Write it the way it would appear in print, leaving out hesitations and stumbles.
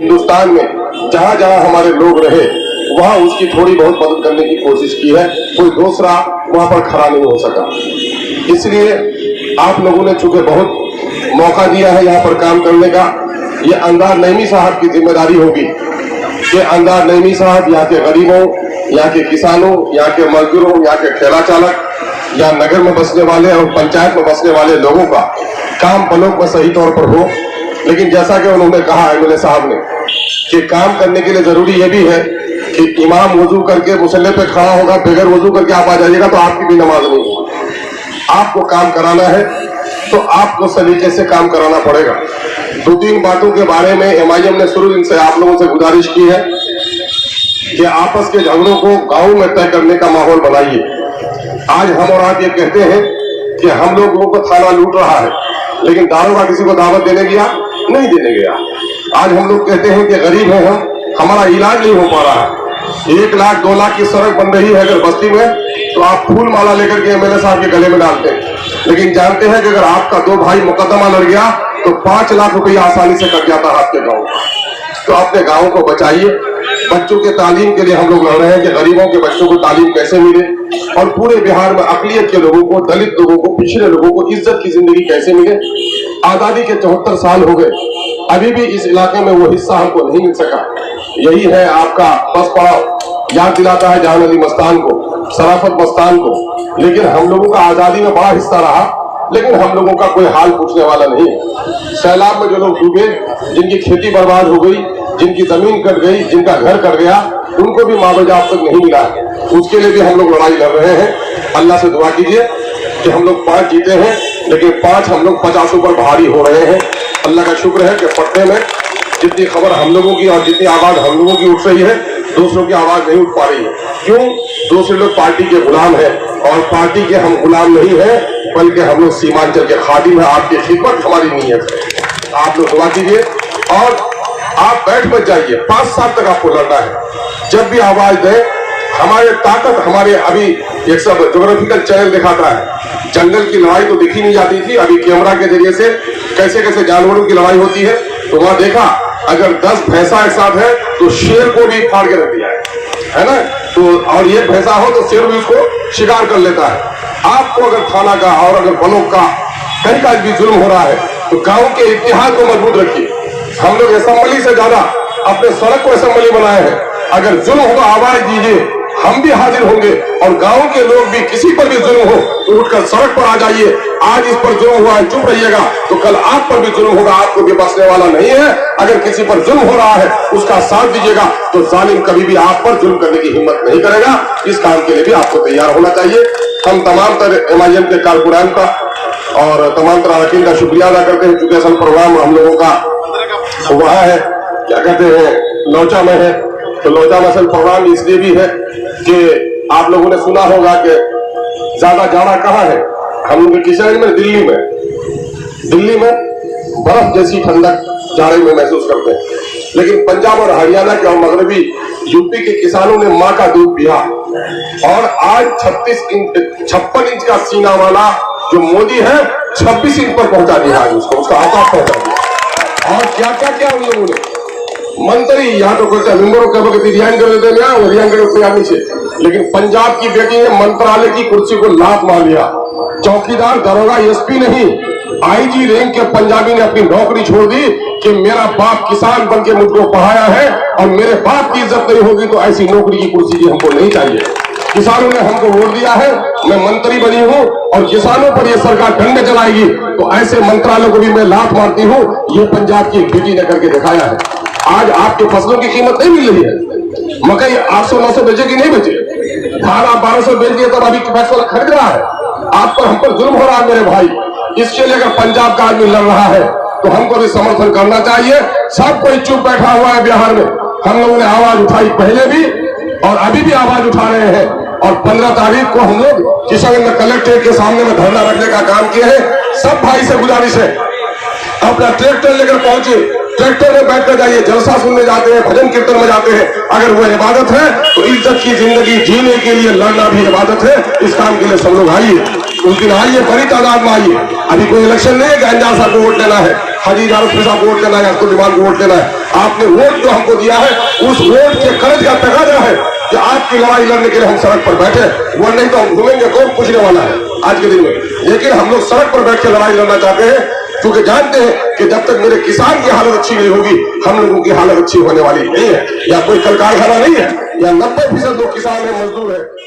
हिंदुस्तान में जहाँ जहाँ हमारे लोग रहे वहाँ उसकी थोड़ी बहुत मदद करने की कोशिश की है। कोई दूसरा वहाँ पर खड़ा नहीं हो सका। इसलिए आप लोगों ने चूंकि बहुत मौका दिया है यहाँ पर काम करने का, ये अंदाज नईमी साहब की जिम्मेदारी होगी कि अंदाज नईमी साहब यहाँ के गरीबों, यहाँ के किसानों, यहाँ के मजदूरों, यहाँ के ठेला चालक या नगर में बसने वाले और पंचायत में बसने वाले लोगों का काम ब्लॉक में सही तौर पर हो। लेकिन जैसा कि उन्होंने कहा एमएलए साहब ने कि काम करने के लिए जरूरी ये भी है कि इमाम वजू करके मुसल्ले पे खड़ा होगा, बगैर वजू करके आप आ जाइएगा तो आपकी भी नमाज नहीं होगी। आपको काम कराना है तो आपको सलीके से काम कराना पड़ेगा। दो तीन बातों के बारे में एमआईएम ने शुरू दिन से आप लोगों से गुजारिश की है कि आपस के झगड़ों को गांव में तय करने का माहौल बनाइए। आज हम और आप ये कहते हैं कि हम लोगों को थाना लूट रहा है, लेकिन दारोगा किसी को दावत देने गया नहीं देने गया। आज हम लोग कहते हैं कि गरीब हैं हम, हमारा इलाज नहीं हो पा रहा है। 1 लाख 2 लाख की सड़क बन रही है अगर बस्ती में तो आप फूल माला लेकर के एमएलए साहब के गले में डालते हैं, लेकिन जानते हैं कि अगर आपका 2 भाई मुकदमा लड़ गया तो 5 लाख रुपया आसानी से कट जाता है आपके गाँव। तो अपने गाँव को बचाइए। बच्चों के तालीम के लिए हम लोग लड़ रहे हैं कि गरीबों के बच्चों को तालीम कैसे मिले और पूरे बिहार में अकलियत के लोगों को, दलित लोगों को, पिछड़े लोगों को इज्जत की जिंदगी कैसे मिले। आजादी के 74 साल हो गए, अभी भी इस इलाके में वो हिस्सा हमको नहीं मिल सका। यही है आपका बस पड़ाव, याद दिलाता है जहान अली मस्तान को, शराफत मस्तान को। लेकिन हम लोगों का आजादी में बड़ा हिस्सा रहा, लेकिन हम लोगों का कोई हाल पूछने वाला नहीं है। सैलाब में जो लोग डूबे, जिनकी खेती बर्बाद हो गई, जिनकी जमीन कट गई, जिनका घर कट गया, उनको भी मुआवजा अब तक नहीं मिला। उसके लिए भी हम लोग लड़ाई लड़ रहे हैं। अल्लाह से दुआ कीजिए कि हम लोग 5 जीते हैं, लेकिन 5 हम लोग 50 पर भारी हो रहे हैं। अल्लाह का शुक्र है कि पटने में जितनी खबर हम लोगों की और जितनी आवाज हम लोगों की उठ रही है, दूसरों की आवाज नहीं उठ पा रही है। क्यों? दूसरे लोग पार्टी के गुलाम हैं और पार्टी के हम गुलाम नहीं है, बल्कि हम लोग सीमांचल के खादिम है। आपकी खिदमत हमारी नीयत है। आप लोग दुआ कीजिए और आप बैठ मत जाइए। 5 साल तक आपको लड़ना है। जब भी आवाज दे, हमारे ताकत, हमारे अभी एक सब ज्योग्राफिकल चैनल दिखाता है, जंगल की लड़ाई तो दिखी नहीं जाती थी, अभी कैमरा के जरिए से कैसे कैसे जानवरों की लड़ाई होती है। तो वहां देखा अगर 10 भैंसा एक साथ है तो शेर को भी फाड़ के रख दिया है ना। तो और ये भैंसा हो तो शेर भी उसको शिकार कर लेता है। आपको अगर थाना का और अगर बलों का कहीं का भी जुल्म हो रहा है तो गांव के इतिहास को मजबूत रखिए। हम लोग असेंबली से ज्यादा अपने सड़क को असेंबली बनाए हैं। अगर जुल्म हो तो आवाज दीजिए, हम भी हाजिर होंगे और गांव के लोग भी, किसी पर भी जुल्म हो तो उठकर सड़क पर आ जाइए। आज इस पर जुल्म हुआ है, चुप रहिएगा, तो कल आप पर भी जुल्म होगा, आपको भी बचने वाला नहीं है। अगर किसी पर जुल्म हो रहा है उसका साथ दीजिएगा तो जालिम कभी भी आप पर जुल्म करने की हिम्मत नहीं करेगा। इस काम के लिए भी आपको तैयार होना चाहिए। हम तमाम तरह एमआईएम के कारकुनान का और तमाम तरह अरकान का शुक्रिया अदा करते हैं। चूंकि असल प्रोग्राम हम लोगों का वहाँ है, क्या कहते हैं, लौचा में है। तो लौचा में असल प्रोग्राम इसलिए भी है कि आप लोगों ने सुना होगा कि ज्यादा जाड़ा कहाँ है, हम लोग किशनगंज में, दिल्ली में बर्फ जैसी ठंडक जाड़े में महसूस करते हैं। लेकिन पंजाब और हरियाणा के और मगरबी यूपी के किसानों ने माँ का दूध पिया और आज 56 इंच का सीना वाला जो मोदी है 26 इंच पर पहुंचा दिया है, उसका आकाश पहुंचा दिया। और क्या क्या क्या उन लोगों ने मंत्री यहाँ तो करते मेंबरों के रिजाइन कर देते हैं, वो रिजाइन कर नीचे। लेकिन पंजाब की बेटी ने मंत्रालय की कुर्सी को लात मार लिया। चौकीदार, दरोगा, एसपी नहीं, आईजी रैंक के पंजाबी ने अपनी नौकरी छोड़ दी कि मेरा बाप किसान बन के मुझको पढ़ाया है और मेरे बाप की इज्जत नहीं होगी तो ऐसी नौकरी की कुर्सी की हमको नहीं चाहिए। किसानों ने हमको वोट दिया है, मैं मंत्री बनी हूँ और किसानों पर ये सरकार डंडे चलाएगी तो ऐसे मंत्रालयों को भी मैं लात मारती हूँ। ये पंजाब की एक बेटी ने करके दिखाया है। आज आपके फसलों की कीमत नहीं मिल रही है। मकई 800-900 बेचे कि नहीं बेचे, धान आप 1200 बेच दिए तब अभी फैसला खरीद रहा है। आप पर, हम पर जुल्म हो रहा है मेरे भाई। इसके लिए अगर पंजाब का आदमी लड़ रहा है तो हमको भी समर्थन करना चाहिए। सब कोई चुप बैठा हुआ है बिहार में। हम लोगों ने आवाज उठाई पहले भी और अभी भी आवाज उठा रहे हैं और 15 तारीख को हम लोग किशनगंज में कलेक्ट्रेट के सामने में धरना रखने का काम किए हैं। सब भाई से गुजारिश है, अपना ट्रैक्टर लेकर पहुंचे, ट्रैक्टर में बैठ कर जाइए। जलसा सुनने जाते हैं, भजन कीर्तन में जाते हैं। अगर वो इबादत है तो इज्जत की जिंदगी जीने के लिए लड़ना भी इबादत है। इस काम के लिए सब लोग आइए, उस दिन आइए, बड़ी तादाद में आइए। अभी कोई इलेक्शन नहीं है कि अंजार साहब को वोट लेना है। हाजी इजाजत में साहब वोट देना है, आपको डिमांड वोट देना है। आपने वोट जो हमको दिया है उस वोट के कर्ज का तकाजा है कि आपकी लड़ाई लड़ने के लिए हम सड़क पर बैठे, वो नहीं तो हम घूमेंगे, कौन पूछने वाला है आज के दिन में। लेकिन हम लोग सड़क पर बैठ के लड़ाई लड़ना चाहते हैं, क्योंकि जानते हैं कि जब तक मेरे किसान की हालत अच्छी नहीं होगी, हम लोगों की हालत अच्छी होने वाली नहीं है। या कोई कल कारखाना नहीं है, या 90% लोग किसान है, मजदूर है।